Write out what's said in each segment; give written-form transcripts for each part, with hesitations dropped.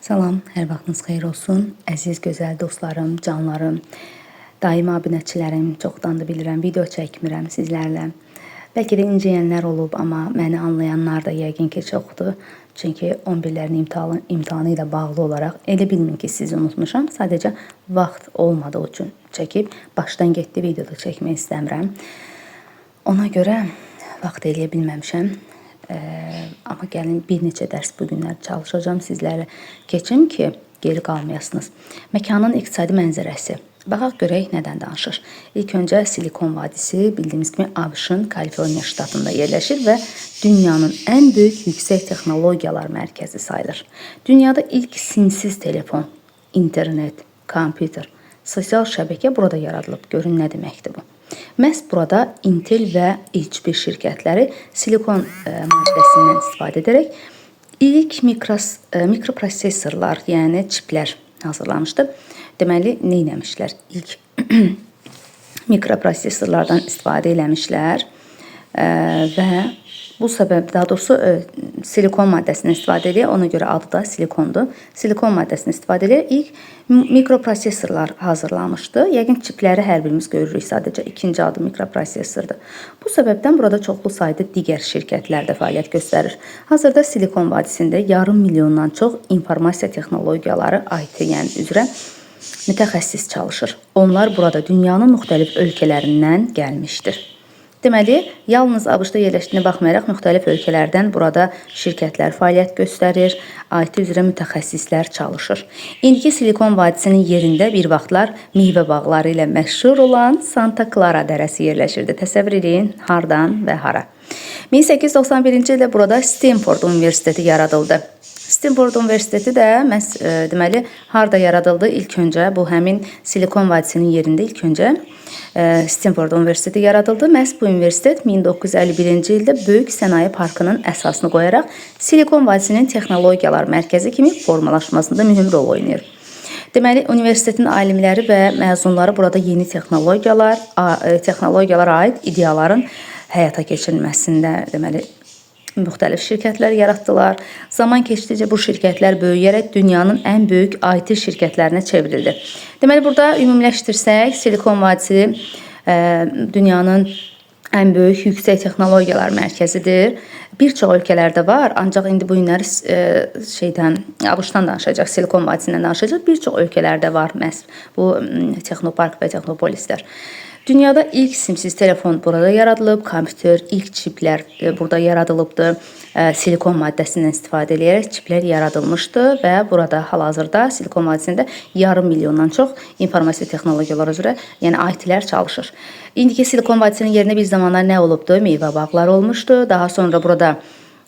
Salam, hər vaxtınız xeyir olsun. Əziz, gözəl dostlarım, canlarım, daimi abunəçilərim, çoxdandır bilirəm, video çəkmirəm sizlərlə. Bəlkə də incəyənlər olub, amma məni anlayanlar da yəqin ki çoxdur. Çünki 11-lərin imtahanı ilə bağlı olaraq elə bilmin ki sizi unutmuşam. Sadəcə vaxt olmadığı üçün çəkib, başdan getdi videoda çəkmək istəmirəm. Ona görə vaxt eləyə bilməmişəm. Amma gəlin bir neçə dərs bugünlər çalışacağım sizlərlə keçim ki, geri qalmayasınız. Məkanın iqtisadi mənzərəsi. Baxaq görək nədən danışır. İlk öncə Silikon vadisi bildiyimiz kimi ABŞ-ın Kaliforniya ştatında yerləşir və dünyanın ən böyük yüksək texnologiyalar mərkəzi sayılır. Dünyada ilk simsiz telefon, internet, kompüter, sosial şəbəkə burada yaradılıb. Görün nə deməkdir bu. Məhz burada Intel və HP şirkətləri silikon maddəsindən istifadə edərək ilk mikroprosesorlar, yəni çiplər hazırlamışdı. Deməli, nə etmişlər? İlk mikroprosesorlardan istifadə eləmişlər və bu səbəb, daha doğrusu silikon maddəsini istifadə edir. Ona görə adı da silikondur. Silikon maddəsini istifadə edir. İlk mikroprosesorlar hazırlamışdı. Yəqin çipləri hər birimiz görürük. Sadəcə ikinci adı mikroprosesordur. Bu səbəbdən burada çoxlu sayda digər şirkətlər də fəaliyyət göstərir. Hazırda Silikon vadisində yarım milyondan çox informasiya texnologiyaları IT, yəni üzrə mütəxəssis çalışır. Onlar burada dünyanın müxtəlif ölkələrindən gəlmişdir. Deməli, yalnız ABŞ-da yerləşdiyinə baxmayaraq müxtəlif ölkələrdən burada şirkətlər fəaliyyət göstərir, IT üzrə mütəxəssislər çalışır. İndiki Silikon vadisinin yerində bir vaxtlar meyvə bağları ilə məşhur olan Santa Clara dərəsi yerləşirdi. Təsəvvür edin, hardan və hara. 1891-ci ildə burada Stanford Universiteti yaradıldı. Stanford Universiteti də deməli harda yaradıldı? İlk öncə bu həmin Silikon vadisinin yerində ilk öncə Stanford Universiteti yaradıldı. Məhz bu universitet 1951-ci ildə Böyük Sənaye Parkının əsasını qoyaraq Silikon vadisinin texnologiyalar mərkəzi kimi formalaşmasında mühüm rol oynayır. Deməli, universitetin alimləri və məzunları burada yeni texnologiyalara aid ideyaların həyata keçirilməsində deməli müxtəlif şirkətlər yaratdılar. Zaman keçdikcə bu şirkətlər böyüyərək dünyanın ən böyük IT şirkətlərinə çevrildi. Deməli, burada ümumiləşdirsək, Silikon vadisi dünyanın ən böyük yüksək texnologiyalar mərkəzidir. Bir çox ölkələrdə var, ancaq indi bu günləri ABŞ-dan danışacaq, Silikon vadisindən danışacaq. Bir çox ölkələrdə var məhz bu texnopark və texnopolislər. Dünyada ilk simsiz telefon burada yaradılıb, kompüter, ilk çiplər burada yaradılıbdır. Silikon maddəsindən istifadə edərək çiplər yaradılmışdı və burada hal-hazırda Silikon vadisində yarım milyondan çox informasiya texnologiyaları üzrə, yəni IT-lər çalışır. İndiki Silikon vadisinin yerinə bir zamanlar nə olubdu? Meyvə bağları olmuşdu. Daha sonra burada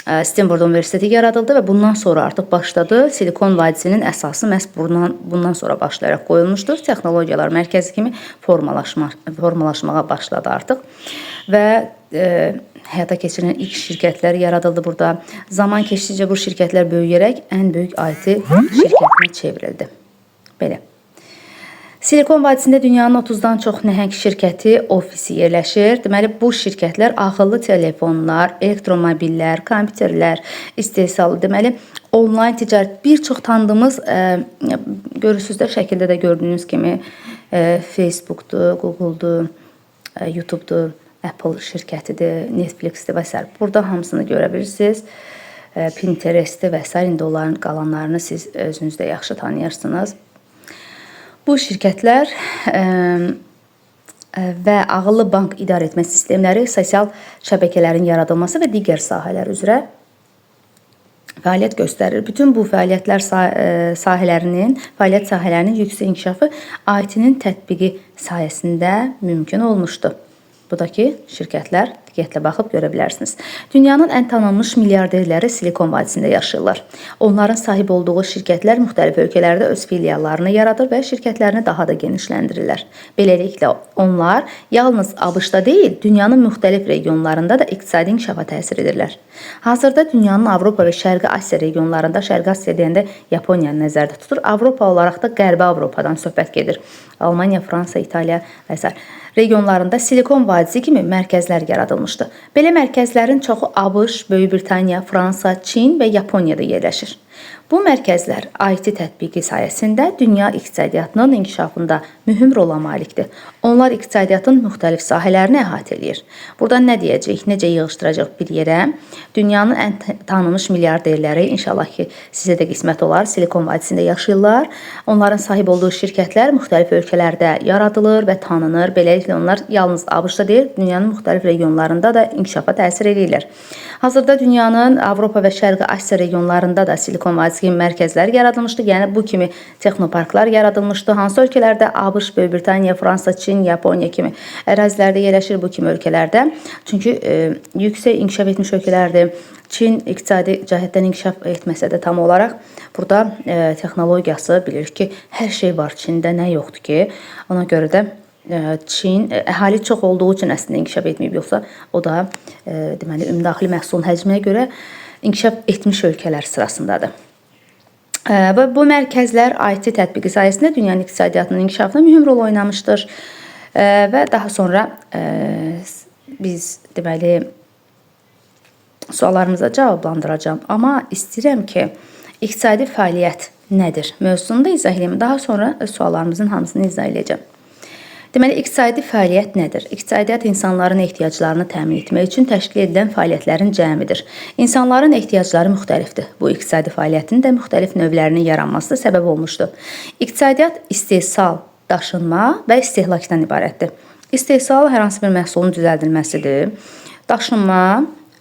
Stanford Universiteti yaradıldı və bundan sonra artıq başladı. Silikon vadisinin əsası məhz bundan sonra başlayaraq qoyulmuşdur. Texnologiyalar mərkəzi kimi formalaşmağa başladı artıq və həyata keçirilən ilk şirkətlər yaradıldı burada. Zaman keçdikcə bu şirkətlər böyüyərək ən böyük IT şirkətinə çevrildi. Belə. Silikon vadisində dünyanın 30-dan çox nəhəng şirkəti ofisi yerləşir. Deməli, bu şirkətlər ağıllı telefonlar, elektromobillər, kompüterlər istehsalı, deməli, onlayn ticarət, bir çox tanıdığımız, görürsünüz də şəkildə də gördüyünüz kimi Facebook'dur, Google'dur, YouTube'dur, Apple şirkətidir, Netflix'dir və s. Burada hamısını görə bilirsiniz. Pinterest'dir və s. İndi onların qalanlarını siz özünüzdə yaxşı tanıyırsınız. Bu şirkətlər və ağıllı bank idarə etmə sistemləri, sosial şəbəkələrin yaradılması və digər sahələr üzrə fəaliyyət göstərir. Bütün bu fəaliyyət sahələrinin yüksək inkişafı IT-nin tətbiqi sayəsində mümkün olmuşdu. Bu da ki, şirkətlər diqqətlə baxıb görə bilərsiniz. Dünyanın ən tanınmış milyarderləri Silikon vadisində yaşayırlar. Onların sahib olduğu şirkətlər müxtəlif ölkələrdə öz filiallarını yaradır və şirkətlərini daha da genişləndirirlər. Beləliklə, onlar yalnız ABŞ-da deyil, dünyanın müxtəlif regionlarında da iqtisadi inkişafa təsir edirlər. Hazırda dünyanın Avropa və Şərqi Asiya regionlarında, Şərqi Asiya deyəndə Yaponiyanı nəzərdə tutur. Avropa olaraq da Qərbi Avropadan söhbət gedir. Almaniya, Fransa, İtaliya və s. regionlarında Silikon vadisi kimi mərkəzlər yaradılmışdı. Belə mərkəzlərin çoxu ABŞ, Böyük Britaniya, Fransa, Çin və Yaponiyada yerləşir. Bu mərkəzlər IT tətbiqi sayəsində dünya iqtisadiyyatının inkişafında mühüm rola malikdir. Onlar iqtisadiyyatın müxtəlif sahələrini əhatə edir. Buradan nə deyəcəyik, necə yığışdıracaq bir yerə? Dünyanın ən tanınmış milyarderləri, inşallah ki, sizə də qismət olar, Silikon vadisində yaşayırlar. Onların sahib olduğu şirkətlər müxtəlif ölkələrdə yaradılır və tanınır. Beləliklə, onlar yalnız ABŞ-da deyil, dünyanın müxtəlif regionlarında da inkişafa təsir edirlər. Hazırda dünyanın Avropa və Şərqi Asiya regionlarında da Silikon vadisi kimi mərkəzlər yaradılmışdı. Yəni, bu kimi texnoparklar yaradılmışdı. Hansı ölkələrdə? ABŞ, Böyük Britaniya, Fransa, Çin, Yaponiya kimi ərazilərdə yerləşir bu kimi ölkələrdə. Çünki yüksək inkişaf etmiş ölkələrdir. Çin iqtisadi cəhətdən inkişaf etməsə də tam olaraq burada texnologiyası bilir ki, hər şey var Çində, nə yoxdur ki. Ona görə də Çin əhali çox olduğu üçün əslində inkişaf etməyib, yoxsa o da deməli ümumdaxili məhsulun həcminə görə inkişaf etmiş ölkələr sırasındadır. Və bu mərkəzlər IT tətbiqi sayəsində dünyanın iqtisadiyyatının inkişafına mühüm rol oynamışdır. Və daha sonra biz deməli suallarımıza cavablandıracağam. Amma istəyirəm ki, iqtisadi fəaliyyət nədir mövzusunda izah edeyim. Daha sonra suallarımızın hamısını izah edəcəm. Deməli, iqtisadi fəaliyyət nədir? İqtisadiyyat insanların ehtiyaclarını təmin etmək üçün təşkil edilən fəaliyyətlərin cəmidir. İnsanların ehtiyacları müxtəlifdir. Bu, iqtisadi fəaliyyətin də müxtəlif növlərinin yaranması səbəb olmuşdur. İqtisadiyyat istehsal, daşınma və istehlakdan ibarətdir. İstehsal hər hansı bir məhsulun düzəldilməsidir. Daşınma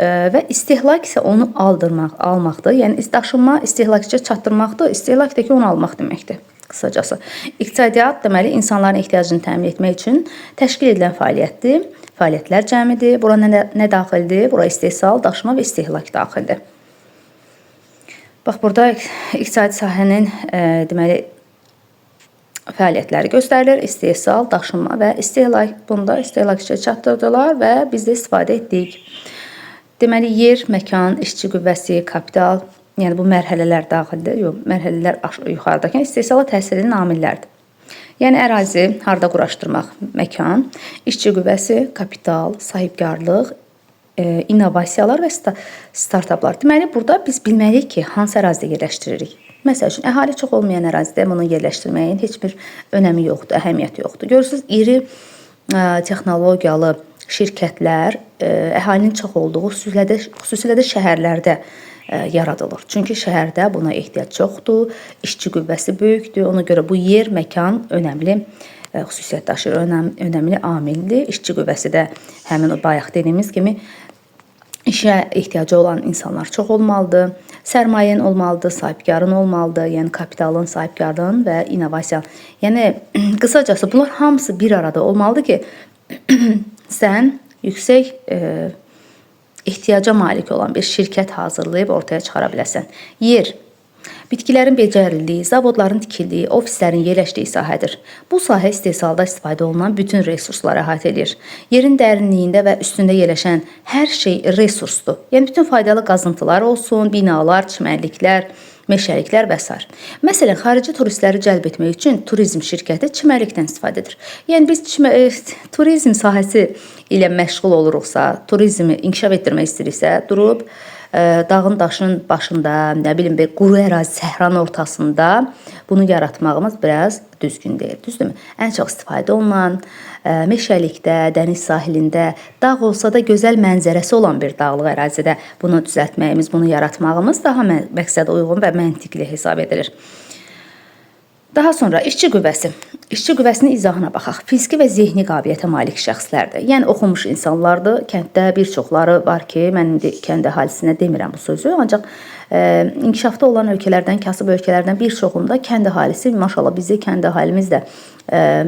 və istehlak isə onu almaqdır. Yəni, daşınma istehlakçıya çatdırmaqdır, istehlak da ki, onu almaq deməkdir. Qısacası, iqtisadiyyat deməli insanların ehtiyacını təmin etmək üçün təşkil edilən fəaliyyətdir. Fəaliyyətlər cəmidir. Bura nə daxildir? Bura istehsal, daşıma və istehlak daxildir. Bax, burada iqtisadi sahənin deməli fəaliyyətləri göstərilir. İstehsal, daşıma və istehlak. Bunda istehlakçıya çatdırdılar və biz də istifadə etdik. Deməli, yer, məkan, işçi qüvvəsi, kapital, yəni bu mərhələlər daxildir, yox, mərhələlər yuxarıdakı istehsala təsir edən amillərdir. Yəni ərazi, harda quraşdırmaq, məkan, işçi qüvvəsi, kapital, sahibkarlıq, innovasiyalar və startaplar. Deməli, burada biz bilməliyik ki, hansı ərazidə yerləşdiririk. Məsəl üçün, əhali çox olmayan ərazidə bunu yerləşdirməyin heç bir önəmi yoxdur, əhəmiyyəti yoxdur. Görürsünüz, iri texnologiyalı şirkətlər əhalinin çox olduğu, xüsusilə də şəhərlərdə yaradılır. Çünki şəhərdə buna ehtiyac çoxdur, işçi qüvvəsi böyükdür. Ona görə bu yer, məkan önəmli xüsusiyyət daşıyır, önəmli amildir. İşçi qüvvəsi də həmin o bayaq dediyimiz kimi işə ehtiyacı olan insanlar çox olmalıdır. Sərmayenin olmalıdır, sahibkarın olmalıdır, yəni kapitalın, sahibkarlığın və innovasiyanın. Yəni qısacası bunlar hamısı bir arada olmalıdır ki, sən yüksək ehtiyaca malik olan bir şirkət hazırlayıb ortaya çıxara biləsən. Yer, bitkilərin becərildiyi, zavodların tikildiyi, ofislərin yerləşdiyi sahədir. Bu sahə istehsalda istifadə olunan bütün resursları əhatə edir. Yerin dərinliyində və üstündə yerləşən hər şey resursdur. Yəni bütün faydalı qazıntılar olsun, binalar, çimərliklər, meşəliklər və s. Məsələn, xarici turistləri cəlb etmək üçün turizm şirkəti çimərlikdən istifadə edir. Yəni biz turizm sahəsi ilə məşğul oluruqsa, turizmi inkişaf etdirmək istəyiriksə, durub dağın daşın başında, nə bilim, quru ərazi, səhranın ortasında bunu yaratmağımız biraz düzgün deyil, düzdürmü? Ən çox istifadə olunan meşəlikdə, dəniz sahilində, dağ olsa da gözəl mənzərəsi olan bir dağlıq ərazidə bunu düzəltməyimiz, bunu yaratmağımız daha məqsədə uyğun və məntiqli hesab edilir. Daha sonra işçi qüvvəsi. İşçi qüvvəsinin izahına baxaq. Fiziki və zehni qabiliyyətə malik şəxslərdir. Yəni oxumuş insanlardır. Kənddə bir çoxları var ki, mən indi kənd əhalisinə demirəm bu sözü, ancaq inkişafda olan ölkələrdən, kasıb ölkələrdən bir çoxunda kənd əhalisi, maşallah bizdə kənd əhalimiz də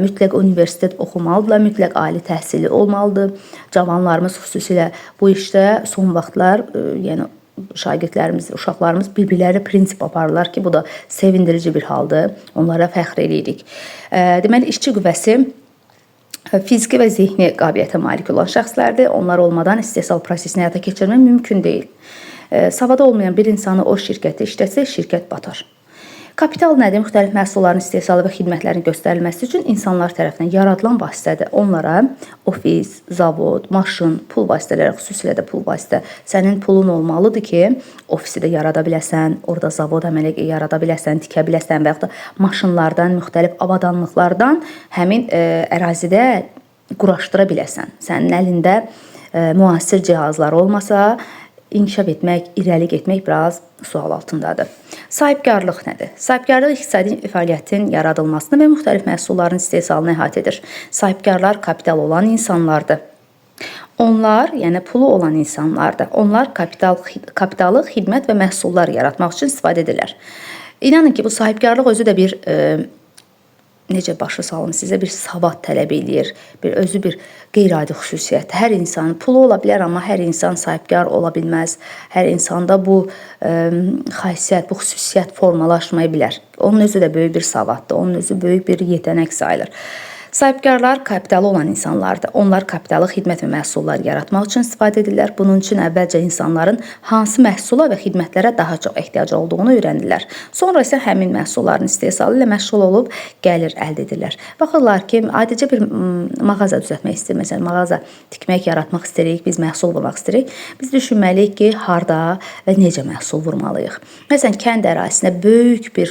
mütləq universitet oxumalıdırlar, mütləq ali təhsili olmalıdır. Cavanlarımız xüsusilə bu işdə son vaxtlar, yəni şagirdlərimiz, uşaqlarımız bir-birləri prinsip aparırlar ki, bu da sevindirici bir haldır. Onlara fəxr edirik. Deməli, işçi qüvvəsi fiziki və zehni qabiliyyətə malik olan şəxslərdir. Onlar olmadan istehsal prosesini həyata keçirmək mümkün deyil. Savada olmayan bir insanı o şirkətdə işlətsə, şirkət batar. Kapital nədir? Müxtəlif məhsulların istehsalı və xidmətlərin göstərilməsi üçün insanlar tərəfindən yaradılan vasitədir. Onlara ofis, zavod, maşın, pul vasitələri, xüsusilə də pul vasitə. Sənin pulun olmalıdır ki, ofisi də yarada biləsən, orada zavod əmələ yarada biləsən, tikə biləsən və yaxud da maşınlardan, müxtəlif avadanlıqlardan həmin ərazidə quraşdıra biləsən. Sənin əlində müasir cihazlar olmasa, inkişaf etmək, irəli getmək biraz sual altındadır. Sahibkarlıq nədir? Sahibkarlıq iqtisadi fəaliyyətin yaradılmasını və müxtəlif məhsulların istehsalını əhatə edir. Sahibkarlar kapital olan insanlardır. Onlar, yəni pulu olan insanlardır. Onlar kapitalı, xidmət və məhsullar yaratmaq üçün istifadə edirlər. İnanın ki, bu sahibkarlıq özü də bir necə başa salım sizə, bir savad tələb eləyir. Özü bir qeyri-adi xüsusiyyət. Hər insan pulu ola bilər, amma hər insan sahibkar ola bilməz. Hər insanda bu xassiyyət, bu xüsusiyyət formalaşmaya bilər. Onun özü də böyük bir savaddır. Onun özü böyük bir yetənək sayılır. Sahibkarlar kapitalı olan insanlardır. Onlar kapitalı, xidmət və məhsullar yaratmaq üçün istifadə edirlər. Bunun üçün əvvəlcə insanların hansı məhsula və xidmətlərə daha çox ehtiyacı olduğunu öyrənirlər. Sonra isə həmin məhsulların istehsalı ilə məşğul olub gəlir əldə edirlər. Baxırlar ki, adicə bir mağaza düzəltmək istəyir. Məsələn, mağaza tikmək, yaratmaq istəyirik, biz məhsul vurmaq istəyirik. Biz düşünməliyik ki, harda və necə məhsul vurmalıyıq. Məsələn, kənd ərazisində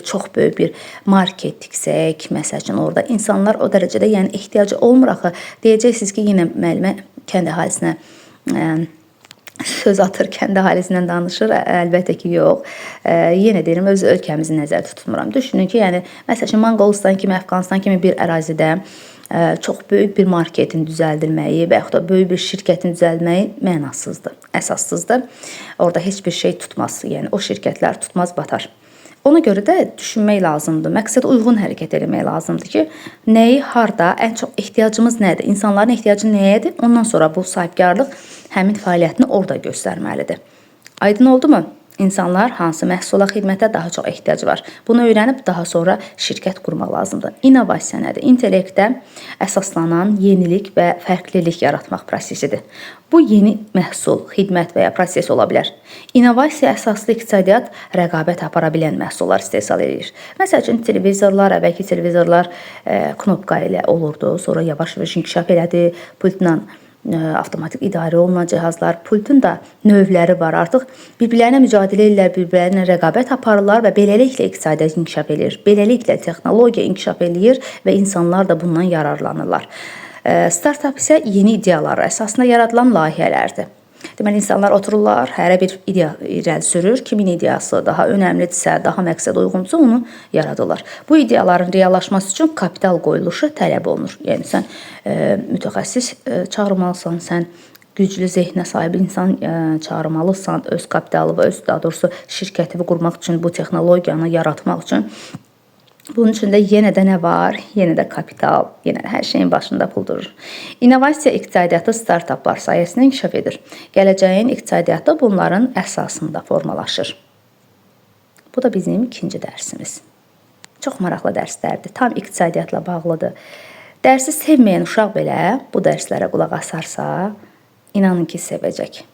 çox böyük bir market tiksək, məsələn, orada insanlar o dərəcədə ehtiyacı olmur axı. Deyəcəksiniz ki, yenə müəllimə kənd əhalisinə söz atır, kənd əhalisindən danışır. Əlbəttə ki, yox. Yenə deyirəm, öz ölkəmizi nəzərdə tutmuram. Düşünün ki, məsələn, Monqolistan kimi, Əfqanistan kimi bir ərazidə çox böyük bir marketin düzəldilməyi və yaxud da böyük bir şirkətin düzəldilməyi mənasızdır, əsassızdır. Orada heç bir şey tutmaz. Yəni, o şirkətlər tutmaz, batar. Ona görə də düşünmək lazımdır. Məqsədə uyğun hərəkət etmək lazımdır ki, nəyi, harda, ən çox ehtiyacımız nədir? İnsanların ehtiyacı nəyədir? Ondan sonra bu sahibkarlıq həmin fəaliyyətini orada göstərməlidir. Aydın oldu mu? İnsanlar hansı məhsula, xidmətə daha çox ehtiyacı var? Bunu öyrənib daha sonra şirkət qurmaq lazımdır. İnnovasiya nədir? İntellektə əsaslanan yenilik və fərqlilik yaratmaq prosesidir. Bu yeni məhsul, xidmət və ya proses ola bilər. İnnovasiya əsaslı iqtisadiyyat rəqabət apara bilən məhsullar istehsal edir. Məsəl üçün, televizorlar, əvvəlki televizorlar knopka ilə olurdu, sonra yavaş-yavaş inkişaf elədi, pultla avtomatik idarə olunan cihazlar, pultun da növləri var. Artıq bir-birlərinə mücadilə edirlər, bir-birlərinə rəqabət aparırlar və beləliklə iqtisadiyyat inkişaf edir. Beləliklə texnologiya inkişaf edir və insanlar da bundan yararlanırlar. Startup isə yeni ideyalar əsasında yaradılan layihələrdir. Deməli, insanlar otururlar, hərə bir ideya irəli sürür. Kimin ideyası daha önəmlidirsə, daha məqsəd uyğunsa onu yaradırlar. Bu ideyaların reallaşması üçün kapital qoyuluşu tələb olunur. Yəni, sən mütəxəssis çağırmalısan, sən güclü zehnə sahib insan çağırmalısan, öz kapitalı və daha doğrusu şirkətini qurmaq üçün, bu texnologiyanı yaratmaq üçün. Bunun üçün də yenə də nə var? Yenə də kapital, yenə də hər şeyin başında pul durur. İnnovasiya iqtisadiyyatı startuplar sayəsində inkişaf edir. Gələcəyin iqtisadiyyatı bunların əsasında formalaşır. Bu da bizim ikinci dərsimiz. Çox maraqlı dərslərdir. Tam iqtisadiyyatla bağlıdır. Dərsi sevməyən uşaq belə bu dərslərə qulaq asarsa, inanın ki, sevəcək.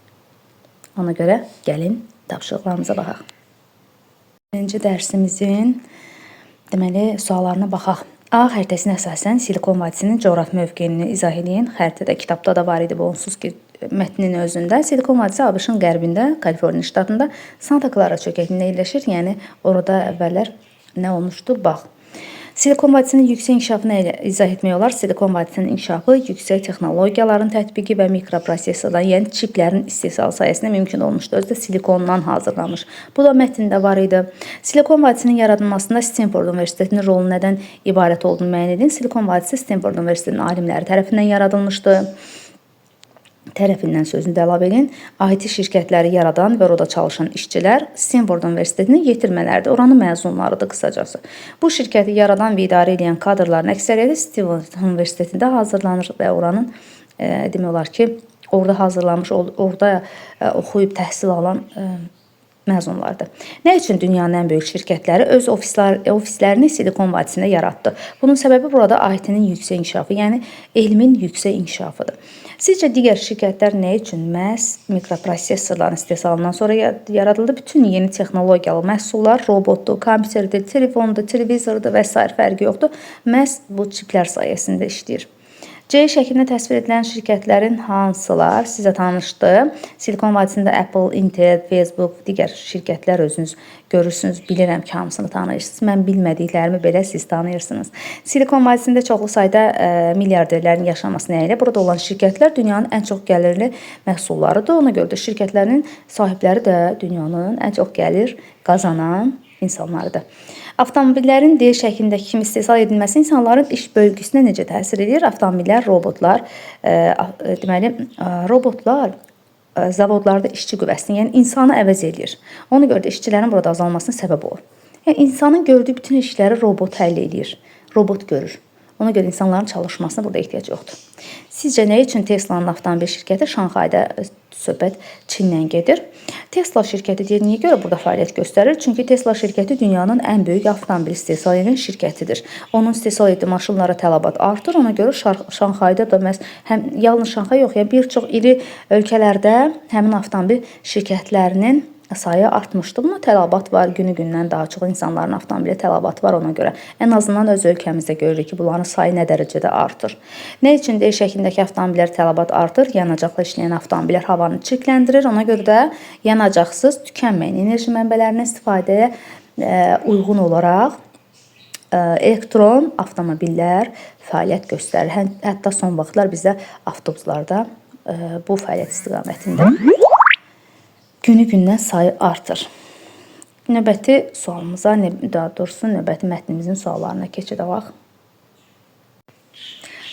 Ona görə gəlin tapşırıqlarımıza baxaq. Birinci dərsimizin suallarına baxaq. A xəritəsinə əsasən Silikon vadisinin coğrafi mövqeyini izah edin. Xəritədə, kitabda da var idi bu, onsuz ki, mətnin özündə. Silikon vadisi ABŞ-ın qərbində, Kaliforniya ştatında Santa Clara çökəkində yerləşir. Yəni, orada əvvəllər nə olmuşdu? Bax. Silikon vadisinin yüksək inkişafını izah etmək olar. Silikon vadisinin inkişafı yüksək texnologiyaların tətbiqi və mikroprosessordan, yəni çiplərin istehsalı sayəsində mümkün olmuşdu. Özü də silikondan hazırlanmış. Bu da mətndə var idi. Silikon vadisinin yaradılmasında Stanford Universitetinin rolu nədən ibarət olduğunu müəyyən edin. Silikon vadisi Stanford Universitetinin alimləri tərəfindən yaradılmışdı. Tərəfindən sözünü də əlavə edin. IT şirkətləri yaradan və orada çalışan işçilər Stanford Universitetinin yetirmələrdir. Oranın məzunlarıdır qısacası. Bu şirkəti yaradan və idarə edən kadrların əksəriyyəti Stanford Universitetində hazırlanır və oranın demək olar ki, orada hazırlanmış, orada oxuyub təhsil alan məzunlardır. Nə üçün dünyanın ən böyük şirkətləri öz ofislərini Silikon vadisində yaratdı? Bunun səbəbi burada IT-nin yüksək inkişafı, yəni elmin yüksək inkişafıdır. Sizcə digər şirkətlər nə üçün məhz mikroprosesorların istehsalından sonra yaradıldı? Bütün yeni texnologiyalı məhsullar robotdur, kompüterdir, telefondur, televizordur və s. fərqi yoxdur. Məhz bu çiplər sayəsində işləyir. C şəklində təsvir edilən şirkətlərin hansılar sizə tanışdır? Silikon vadisində Apple, Intel, Facebook, digər şirkətlər özünüz görürsünüz. Bilirəm ki, hamısını tanıyırsınız. Mən bilmədiklərimi belə siz tanıyırsınız. Silikon vadisində çoxlu sayda milyarderlərin yaşaması nə ilə? Burada olan şirkətlər dünyanın ən çox gəlirli məhsullarıdır. Ona görə də şirkətlərin sahibləri də dünyanın ən çox gəlir qazanan insanlardır. Avtomobillərin D şəklindəki kimi istehsal edilməsi insanların iş bölgüsünə necə təsir edir? Avtomobillər, robotlar, deməli, robotlar zavodlarda işçi qüvvəsini, yəni insanı əvəz edir. Ona görə də işçilərin burada azalmasına səbəb olur. Yəni insanın gördüyü bütün işləri robot həll edir, robot görür. Ona görə insanların çalışmasına burada ehtiyac yoxdur. Sizcə nə üçün Tesla'nın avtomobil şirkəti Şanxayda, söhbət Çindən gedir? Tesla şirkəti niyə görə burada fəaliyyət göstərir? Çünki Tesla şirkəti dünyanın ən böyük avtomobil istehsal edən şirkətidir. Onun istehsal etdiyi maşınlara tələbat artır. Ona görə Şanxayda da yalnız Şanxay yox, yəni bir çox iri ölkələrdə həmin avtomobil şirkətlərinin sayı artmışdı. Buna tələbat var. Günü-gündən daha çox insanların avtomobilə tələbat var ona görə. Ən azından öz ölkəmizdə görürük ki, bunların sayı nə dərəcədə artır. Nə üçün D şəklindəki avtomobillər tələbat artır? Yanacaqla işləyən avtomobillər havanı çirkləndirir. Ona görə də yanacaqsız tükənməyən enerji mənbələrinin istifadəyə uyğun olaraq elektron avtomobillər fəaliyyət göstərir. Hətta son vaxtlar bizdə avtobuslarda bu fəaliyyət istiqamətində günü-gündən sayı artır. Növbəti sualımıza, daha doğrusu növbəti mətnimizin suallarına keçirik.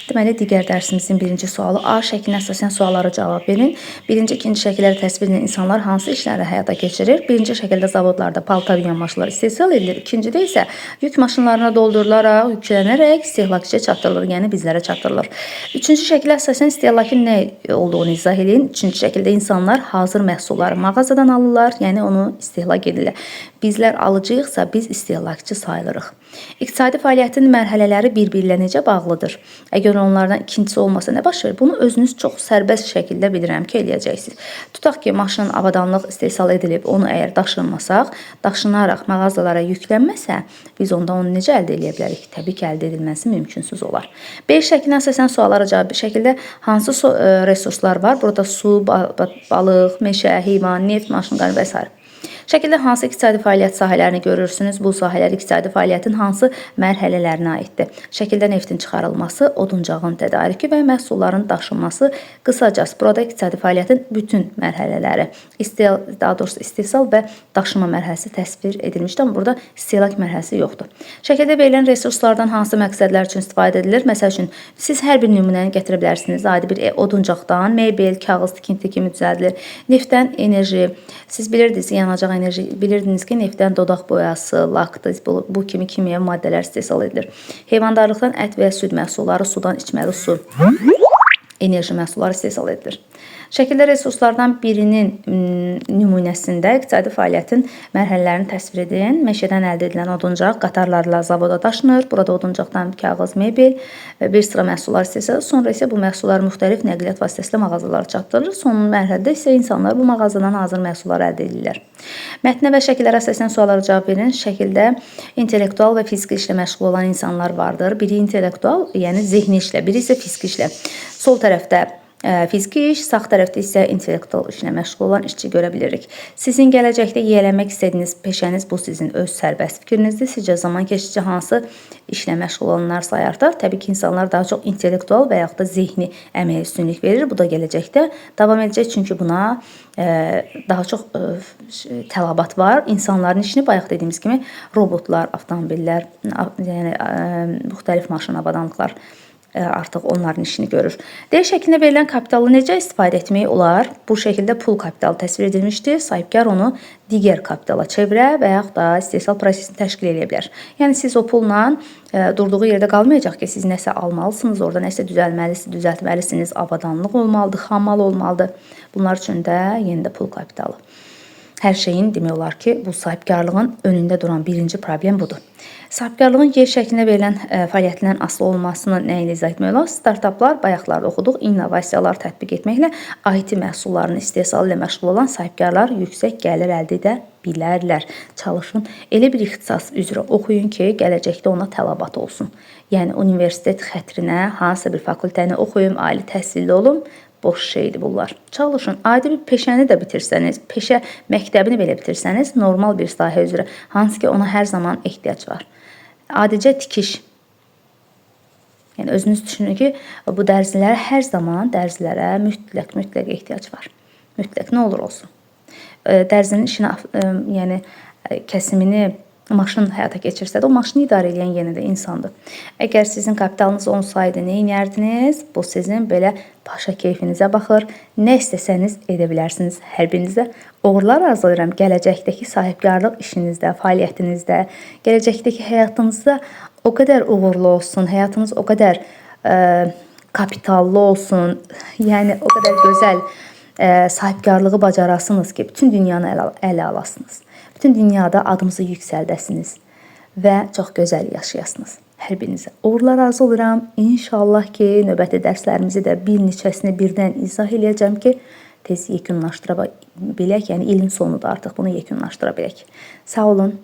Deməli, digər dərsimizin birinci sualı A şəklinə əsasən suallara cavab verin. Birinci, ikinci şəkilləri təsvir edən insanlar hansı işləri həyata keçirir? Birinci şəkildə zavodlarda paltar yuyan maşınlar istehsal edilir. İkincidə isə yük maşınlarına doldurularaq, yüklənərək istehlakçıya çatdırılır, yəni bizlərə çatdırılır. Üçüncü şəkildə əsasən istehlakın nə olduğunu izah edin. Üçüncü şəkildə insanlar hazır məhsulları mağazadan alırlar, yəni onu istehlak edirlər. Bizlər alıcıyıqsa, biz istehlakçı sayılırıq. İqtisadi fəaliyyətin mərhələləri bir-birlə necə bağlıdır? Əgər onlardan ikincisi olmasa nə baş verir? Bunu özünüz çox sərbəst şəkildə bilirəm ki, eləyəcəksiniz. Tutaq ki, maşının avadanlıq istehsal edilib, onu əgər daşınmasaq, daşınaraq mağazalara yüklənməsə, biz onda onu necə əldə edə bilərik? Təbii ki, əldə edilməsi mümkünsüz olar. B şəklinə əsasən suallara cavab bir şəkildə hansı resurslar var? Burada su, balıq, meşə, heyvan, neft, maşın qanı və s. Şəkildə hansı iqtisadi fəaliyyət sahələrini görürsünüz? Bu sahələr iqtisadi fəaliyyətin hansı mərhələlərinə aiddir? Şəkildə neftin çıxarılması, oduncağın tədarükü və məhsulların daşınması. Qısacası, burada iqtisadi fəaliyyətin bütün mərhələləri, daha doğrusu istehsal və daşıma mərhələsi təsvir edilmişdir, amma burada istehlak mərhələsi yoxdur. Şəkildə verilən resurslardan hansı məqsədlər üçün istifadə edilir? Məsəl üçün, siz hər bir nümunəni gətirə bilərsiniz. Adi bir oduncaqdan mebel, kağız, tikinti kimi düzəldilir. Neftdən enerji, siz bilirdiniz, yanacaq enerji, bilirdiniz ki, neftdən dodaq boyası, laktoz, bu kimi kimyəvi maddələr istehsal edilir. Heyvandarlıqdan ət və süd məhsulları, sudan içməli su, enerji məhsulları istehsal edilir. Şəkildə resurslardan birinin nümunəsində iqtisadi fəaliyyətin mərhələlərini təsvir edin. Meşədən əldə edilən oduncaq qatarlarla zavoda daşınır. Burada oduncaqdan kağız, mebel və bir sıra məhsullar istehsal edilir. Sonra isə bu məhsullar müxtəlif nəqliyyat vasitəsilə mağazalara çatdırılır. Son mərhələdə isə insanlar bu mağazadan hazır məhsullar əldə edirlər. Mətnə və şəkillərə əsasən suallara cavab verin. Şəkildə intellektual və fiziki işlə məşğul olan insanlar vardır. Biri intellektual, yəni zehni işlə, biri isə fiziki işlə. Sol tərəfdə fiziki iş, sağ tərəfdə isə intellektual işlə məşğul olan işçi görə bilirik. Sizin gələcəkdə yiyələnmək istədiyiniz peşəniz, bu sizin öz sərbəst fikrinizdir. Sizcə zaman keçdikcə hansı işlə məşğul olanlar sayı artar? Təbii ki, insanlar daha çox intellektual və yaxud da zehni əməyə üstünlük verir. Bu da gələcəkdə davam edəcək, çünki buna daha çox tələbat var. İnsanların işini bayaq dediyimiz kimi robotlar, avtomobillər, yəni müxtəlif maşın avadanlıqlar artıq onların işini görür. D şəklində verilən kapitalı necə istifadə etmək olar? Bu şəkildə pul kapitalı təsvir edilmişdir. Sahibkar onu digər kapitala çevirə və yaxud da istehsal prosesini təşkil edə bilər. Yəni siz o pulla durduğu yerdə qalmayacaq ki, siz nəsə almalısınız, orada nəsə düzəltməlisiniz, avadanlıq olmalıdır, xammal olmalıdır. Bunlar üçün də yeni də pul kapitalı. Hər şeyin demək olar ki, bu sahibkarlığın önündə duran birinci problem budur. Sahibkarlığın yer şəklində verilən fəaliyyətindən asılı olmasını nə ilə izah etmək olar? Startaplar, bayaqlarda oxuduq, innovasiyalar tətbiq etməklə IT məhsullarının istehsalı ilə məşğul olan sahibkarlar yüksək gəlir əldə edə bilərlər. Çalışın, elə bir ixtisas üzrə oxuyun ki, gələcəkdə ona tələbat olsun. Yəni, universitet xətrinə hansısa bir fakültəni oxuyum, ali təhsilli olum, boş şeydir bunlar. Çalışın, adi bir peşəni də bitirsəniz, peşə məktəbini belə bitirsəniz, normal bir sahə üzrə, hansı ki ona hər zaman ehtiyac var. Adicə tikiş. Yəni, özünüz düşünün ki, bu dərzilərə hər zaman mütləq ehtiyac var. Mütləq, nə olur olsun. Dərzinin işini, yəni kəsimini maşın həyata keçirsə də, o maşını idarə edən yenə də insandır. Əgər sizin kapitalınız olsaydı, nə edərdiniz? Bu sizin belə paşa keyfinizə baxır. Nə istəsəniz edə bilərsiniz hər birinizə. Uğurlar arzulayıram gələcəkdəki sahibkarlıq işinizdə, fəaliyyətinizdə, gələcəkdəki həyatınızda o qədər uğurlu olsun, həyatınız o qədər kapitallı olsun, yəni o qədər gözəl sahibkarlığı bacarasınız ki, bütün dünyanı ələ alasınız. Bütün dünyada adınızı yüksəldəsiniz və çox gözəl yaşayasınız. Hər birinizə uğurlar arzu edirəm. İnşallah ki, növbəti dərslərimizi də bir neçəsini birdən izah eləyəcəm ki, tez yekunlaşdıra bilək. Yəni, ilin sonudur artıq bunu yekunlaşdıra bilək. Sağ olun.